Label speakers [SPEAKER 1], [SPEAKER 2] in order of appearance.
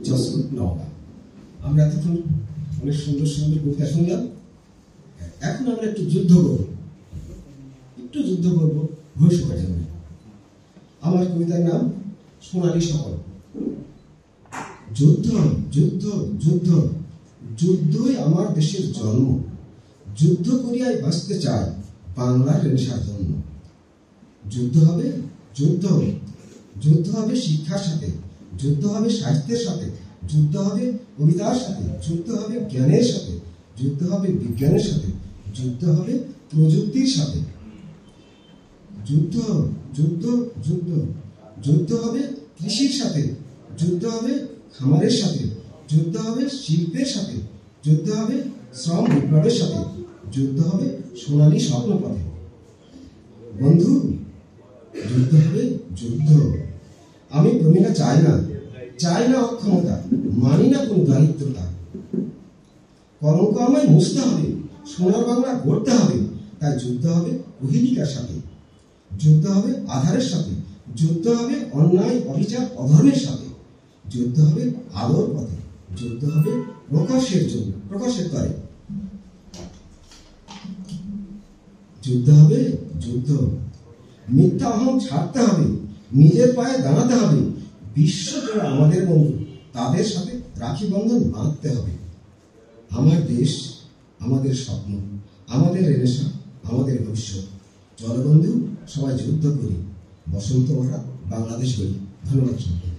[SPEAKER 1] যশোর নওগাঁ। আমরা এতক্ষণ অনেক সুন্দর সুন্দর কবিতা শুনলাম। এখন আমরা একটু যুদ্ধ করব ভবিষ্যতের জন্য। আমার কবিতার নাম সোনালী সকাল। যুদ্ধ যুদ্ধ যুদ্ধ, যুদ্ধই আমার দেশের জন্ম। যুদ্ধ করিয়াই বাঁচতে চাই বাংলার রেনেসাঁর জন্য। যুদ্ধ হবে, যুদ্ধ যুদ্ধ হবে শিক্ষার সাথে, যুদ্ধ হবে সাহিত্যের সাথে, যুদ্ধ হবে কবিতার সাথে, যুদ্ধ হবে জ্ঞানের সাথে, যুদ্ধ হবে বিজ্ঞানের সাথে, যুদ্ধ হবে প্রযুক্তির সাথে। যুদ্ধ যুদ্ধ যুদ্ধ, যুদ্ধ হবে কৃষির সাথে, যুদ্ধ হবে খামারের সাথে, যুদ্ধ হবে শিল্পের সাথে, যুদ্ধ হবে শ্রম বিপ্লবের সাথে, যুদ্ধ হবে সোনালী স্বপ্নপথে। বন্ধু, যুদ্ধ হবে যুদ্ধ। আমি প্রমিলা চাই না অক্ষমতা, মানি না কোন দারিদ্রতা। কলঙ্ক আমায় মুছতে হবে, সোনার বাংলা গড়তে হবে। তাই যুদ্ধ হবে প্রহেলিকার সাথে, যুদ্ধ হবে আধারের সাথে, যুদ্ধ হবে অন্যায় অবিচার অধর্মের সাথে, যুদ্ধ হবে আলোর পথে, যুদ্ধ হবে প্রকাশের তরে। যুদ্ধ হবে যুদ্ধ। মিথ্যা অহং ছাড়তে হবে, নিজের পায়ে দাঁড়াতে হবে। বিশ্ব যারা আমাদের বন্ধু, তাদের সাথে রাখি বন্ধন বাঁধতে হবে। আমার দেশ, আমাদের স্বপ্ন, আমাদের রেনেসাঁ, আমাদের ভবিষ্যৎ। চলো বন্ধু, সবাই যুদ্ধ করি, বসন্ত ভরা বাংলাদেশ গড়ি। ধন্যবাদ।